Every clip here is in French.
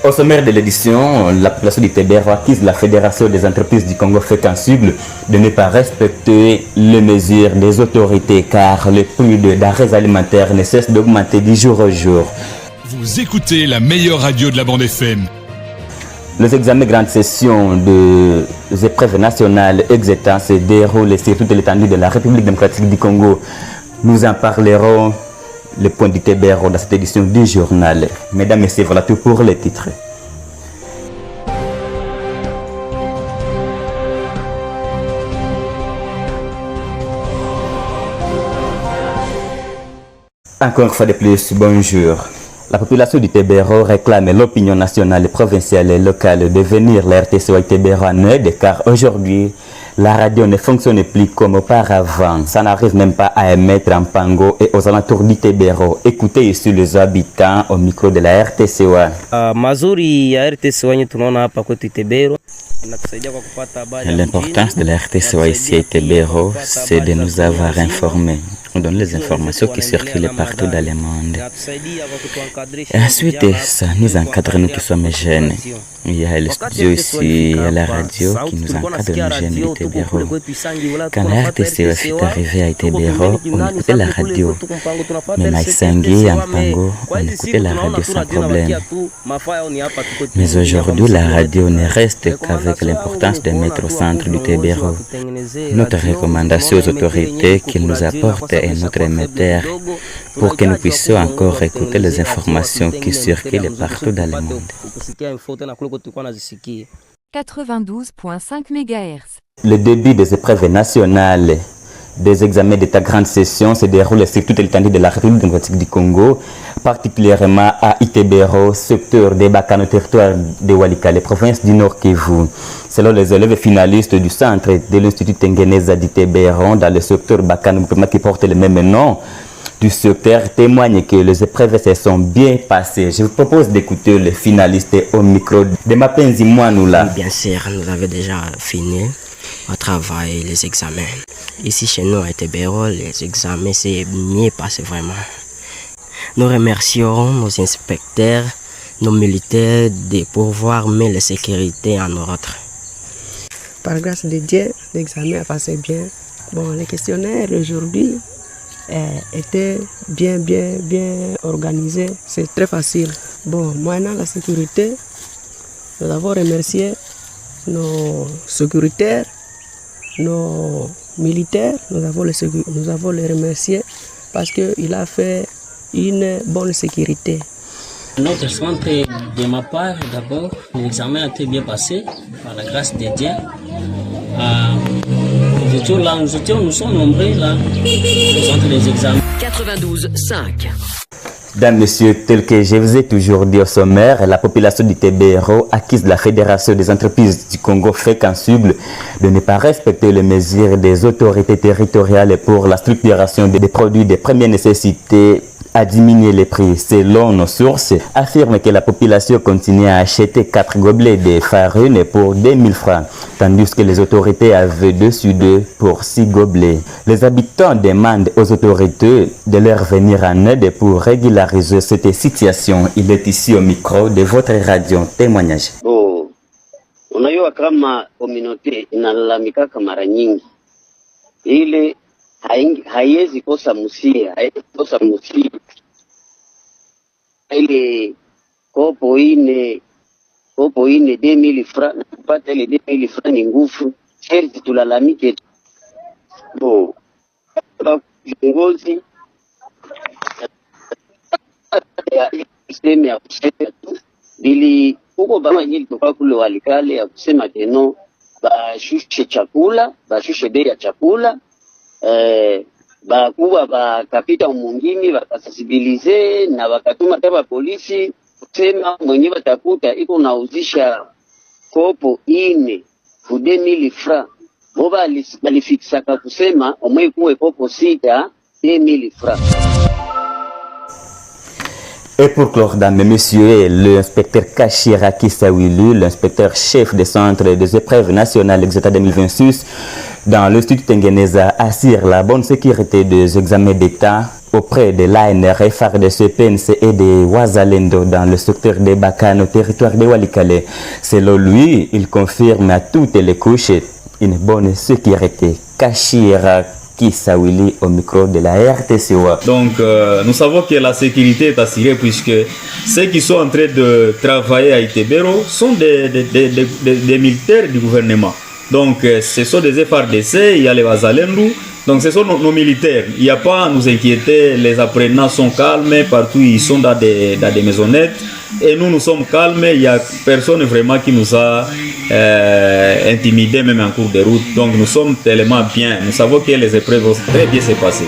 Au sommaire de l'édition, la population du Tébéro accuse la Fédération des entreprises du Congo FECANSUGL de ne pas respecter les mesures des autorités car le prix de denrées alimentaires ne cesse d'augmenter du jour au jour. Vous écoutez la meilleure radio de la bande FM. Les examens grande session des épreuves nationales exétants se déroulent sur toute l'étendue de la République démocratique du Congo. Nous en parlerons le point du Tébéro dans cette édition du journal. Mesdames et messieurs, voilà tout pour les titres. Encore une fois de plus, bonjour. La population du Tébéro réclame l'opinion nationale, provinciale et locale de venir la RTCO Tébéro en aide car aujourd'hui, la radio ne fonctionne plus comme auparavant. Ça n'arrive même pas à émettre en Pango et aux alentours du Tébéro. Écoutez ici les habitants au micro de la RTCO. Mazuri ya RTCO yenye tunaona hapa kwetu Tébéro. L'importance de la RTCO ici à Tébéro, c'est de nous avoir informés. On donne les informations qui circulent partout dans le monde. Et ensuite, ça nous encadre, nous qui sommes jeunes. Il y a le studio ici, il y a la radio qui nous encadre, nous jeunes du Tébéro. Quand la RTCO est arrivée à Tébéro, on écoutait la radio. Mais à Isangi, en Pango, on écoutait la radio sans problème. Mais aujourd'hui, la radio ne reste qu'avec l'importance de mettre au centre du Tébéro. Notre recommandation aux autorités qu'ils nous apportent est notre émetteur pour que nous puissions encore écouter les informations qui circulent partout dans le monde. 92.5 MHz. Le début des épreuves nationales des examens d'état grande session se déroule sur toute l'étendue de la République démocratique du Congo, particulièrement à Tébéro, secteur des Bakano, territoire de Walikale, province du Nord Kivu. Selon les élèves finalistes du centre de l'Institut Tengeneza du Tébéro, dans le secteur Bakano, qui porte le même nom du secteur, témoigne que les épreuves se sont bien passées. Je vous propose d'écouter les finalistes au micro de Mapenzi Mouanoula. Bien sûr, nous avons déjà fini au travail, les examens. Ici chez nous à Tébéro, les examens s'est mieux passé vraiment. Nous remercions nos inspecteurs, nos militaires de pouvoir mettre la sécurité en ordre. Par grâce de Dieu, l'examen a passé bien. Bon, les questionnaires aujourd'hui étaient bien organisés. C'est très facile. Bon, maintenant la sécurité, nous avons remercié nos sécuritaires, nos militaires, nous avons les remercier parce qu'il a fait une bonne sécurité. Notre centre, de ma part, d'abord, l'examen a été bien passé par la grâce de Dieu. Nous sommes nombreux là, au centre des examens. 92.5. Mesdames, Messieurs, tel que je vous ai toujours dit au sommaire, la population du Tébéro accuse la Fédération des entreprises du Congo FECANSUGL de ne pas respecter les mesures des autorités territoriales pour la structuration des produits de première nécessité à diminuer les prix. Selon nos sources, affirme que la population continue à acheter 4 gobelets de farine pour 2000 francs, tandis que les autorités avaient dessus d'eux pour 6 gobelets. Les habitants demandent aux autorités de leur venir en aide pour régulariser cette situation. Il est ici au micro de votre radio témoignage. Oh, unajua kama community inalalamika mara nyingi ile haiwezi kosa musia, ile kopo ine 2000 francs kupata ile 2000 francs ni nguvu. Sherti tulalamike bo viongozi ya sistemi ya kusema tu bili huko bama nyingi toka kule Walikale ya kusema teno bashushe chakula, bashushe bei ya chakula. Bakuwa bakapita mwingine bakasensibilize na bakatuma kama polisi kusema mwenye batakuta iko nauzisha kopo ine ku 2000 francs boba alifikisaka kusema omwe kuwe kopo 6 2000 francs. Et pour clore, mesdames et messieurs, l'inspecteur Kachiraki Sawilu, l'inspecteur chef des centres des épreuves nationales Exeta 2026, dans l'Institut Tengeneza, assure la bonne sécurité des examens d'État auprès de l'ANR, FARDC, PNC et des Ouazalendo dans le secteur des Bakan au territoire de Walikale. Selon lui, il confirme à toutes les couches une bonne sécurité. Kachira Kisawili au micro de la RTCOA. Donc nous savons que la sécurité est assurée puisque ceux qui sont en train de travailler à Itebero sont des militaires du gouvernement. Donc ce sont des FARDC, il y a les Wazalendo, donc ce sont nos militaires. Il n'y a pas à nous inquiéter, les apprenants sont calmes, partout ils sont dans des maisonnettes. Et nous sommes calmes, il n'y a personne vraiment qui nous a intimidés même en cours de route. Donc nous sommes tellement bien, nous savons que les épreuves vont très bien se passer.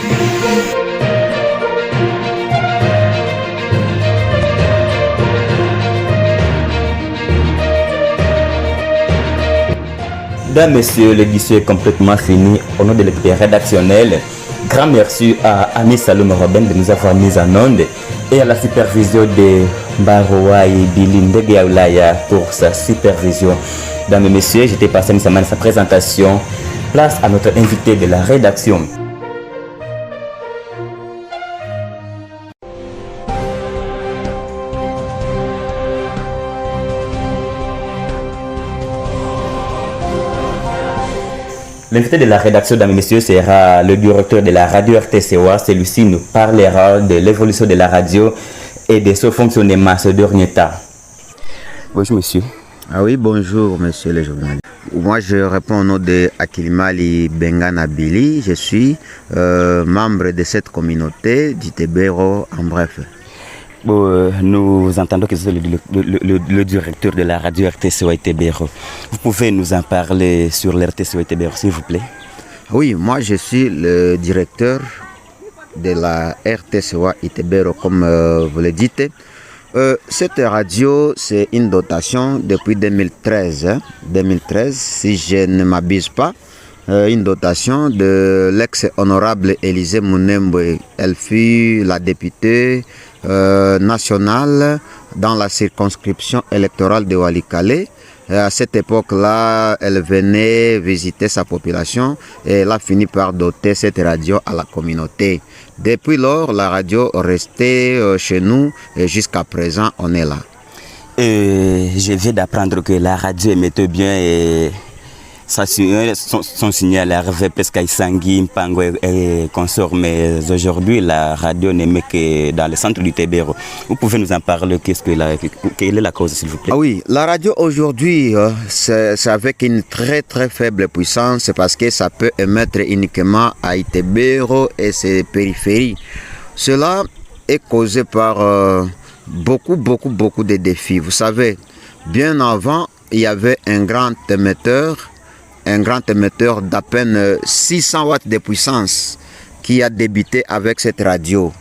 Mesdames, Messieurs, l'édition est complètement finie. Au nom de l'équipe rédactionnelle, grand merci à Ami Salomé Robin de nous avoir mis en onde et à la supervision de Baroua et Bilinde Gaoulaya pour sa supervision. Mesdames et Messieurs, j'étais passé à sa présentation. Place à notre invité de la rédaction. L'invité de la rédaction, mesdames et messieurs, sera le directeur de la radio RTCOA. Celui-ci nous parlera de l'évolution de la radio et de son fonctionnement ce dernier temps. Bonjour, monsieur. Ah oui, bonjour, monsieur le journaliste. Moi, je réponds au nom de Akilimali Bengana Billy. Je suis membre de cette communauté d'Itebero, en bref. Bon, nous entendons que c'est le directeur de la radio RTCOA Itebero. Vous pouvez nous en parler sur l'RTCOA Itebero, s'il vous plaît? Oui, moi je suis le directeur de la RTCOA Itebero, comme vous le dites. Cette radio, c'est une dotation depuis 2013. 2013, si je ne m'abuse pas. Une dotation de l'ex-honorable Élisée Mounembe. Elle fut la députée nationale dans la circonscription électorale de Walikale. À cette époque-là, elle venait visiter sa population et elle a fini par doter cette radio à la communauté. Depuis lors, la radio restait chez nous et jusqu'à présent, on est là. Je viens d'apprendre que la radio émettait bien et son signal arrivait presque à Isangi, Mpango et consorts, mais aujourd'hui la radio n'émet que dans le centre du Itebero. Vous pouvez nous en parler, quelle est la cause, s'il vous plaît? Ah oui, la radio aujourd'hui, c'est avec une très très faible puissance parce que ça peut émettre uniquement à Itebero et ses périphéries. Cela est causé par beaucoup de défis. Vous savez, bien avant, il y avait un grand émetteur d'à peine 600 watts de puissance qui a débuté avec cette radio.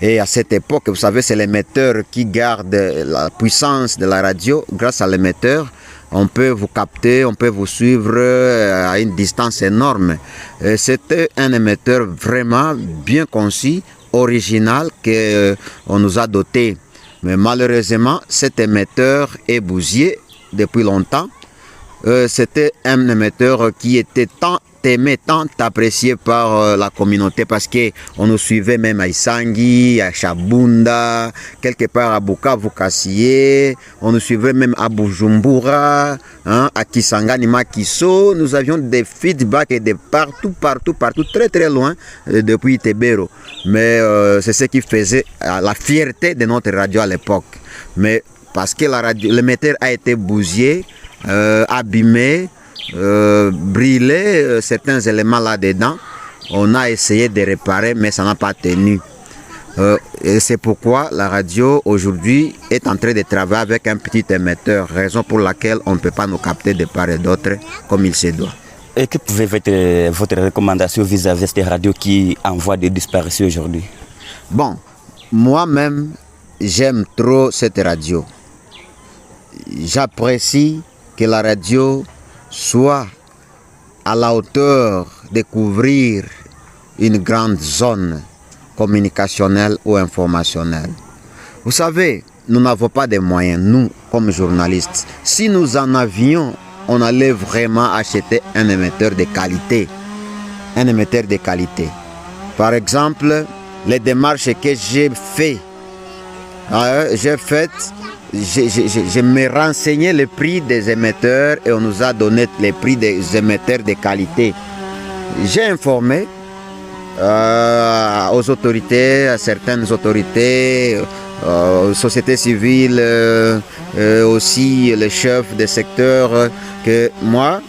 Et à cette époque, vous savez, c'est l'émetteur qui garde la puissance de la radio. Grâce à l'émetteur, on peut vous capter, on peut vous suivre à une distance énorme. C'était un émetteur vraiment bien conçu, original, qu'on nous a doté. Mais malheureusement, cet émetteur est bousillé depuis longtemps. C'était un émetteur qui était tant aimé, tant apprécié par la communauté parce qu'on nous suivait même à Isangi, à Chabunda, quelque part à Bukavu Kassié, on nous suivait même à Bujumbura, à Kisangani Makiso. Nous avions des feedbacks de partout, très loin depuis Itebero. Mais c'est ce qui faisait la fierté de notre radio à l'époque. Mais parce que l'émetteur a été bousillé, abîmé, brûlé certains éléments là-dedans. On a essayé de réparer, mais ça n'a pas tenu. Et c'est pourquoi la radio aujourd'hui est en train de travailler avec un petit émetteur, raison pour laquelle on ne peut pas nous capter de part et d'autre comme il se doit. Et que pouvait être votre recommandation vis-à-vis de cette radio qui envoie des disparitions aujourd'hui? Bon, moi-même, j'aime trop cette radio. J'apprécie que la radio soit à la hauteur de couvrir une grande zone communicationnelle ou informationnelle. Vous savez, nous n'avons pas de moyens, nous, comme journalistes. Si nous en avions, on allait vraiment acheter un émetteur de qualité. Un émetteur de qualité. Par exemple, les démarches que j'ai faites, je me renseignais le prix des émetteurs et on nous a donné les prix des émetteurs de qualité. J'ai informé aux autorités, à certaines autorités, aux sociétés civiles, aussi les chefs des secteurs, que moi,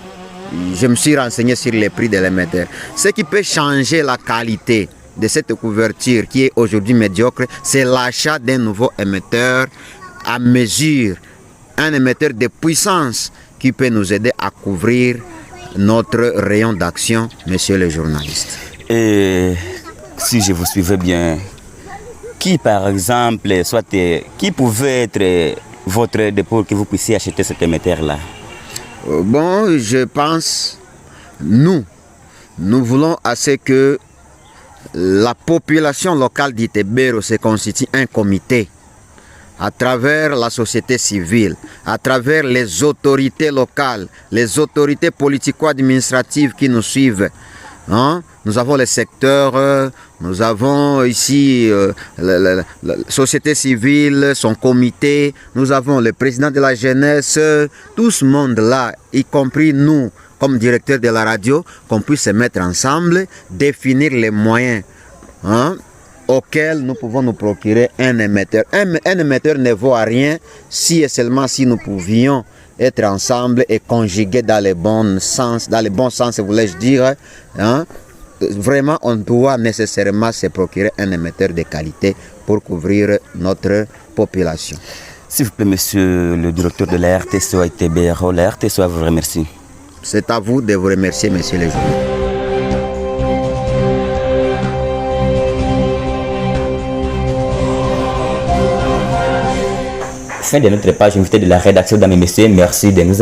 je me suis renseigné sur les prix de l'émetteur. Ce qui peut changer la qualité de cette couverture qui est aujourd'hui médiocre, c'est l'achat d'un nouveau émetteur à mesure, un émetteur de puissance qui peut nous aider à couvrir notre rayon d'action, monsieur le journaliste. Et si je vous suivais bien, qui par exemple, qui pouvait être votre dépôt que vous puissiez acheter cet émetteur-là? Bon, je pense, nous voulons assez que la population locale d'Itebero se constitue un comité à travers la société civile, à travers les autorités locales, les autorités politico-administratives qui nous suivent. Nous avons les secteurs, nous avons ici la société civile, son comité, nous avons le président de la jeunesse, tout ce monde-là, y compris nous, comme directeur de la radio, qu'on puisse se mettre ensemble, définir les moyens auxquels nous pouvons nous procurer un émetteur. Un émetteur ne vaut à rien si et seulement si nous pouvions être ensemble et conjuguer dans le bon sens, voulais-je dire. Vraiment, on doit nécessairement se procurer un émetteur de qualité pour couvrir notre population. S'il vous plaît, monsieur le directeur de la RTSO Itebero, la RTSO vous remercie. C'est à vous de vous remercier, monsieur le journaliste. Fin de notre page invité de la rédaction, mesdames et messieurs, merci de nous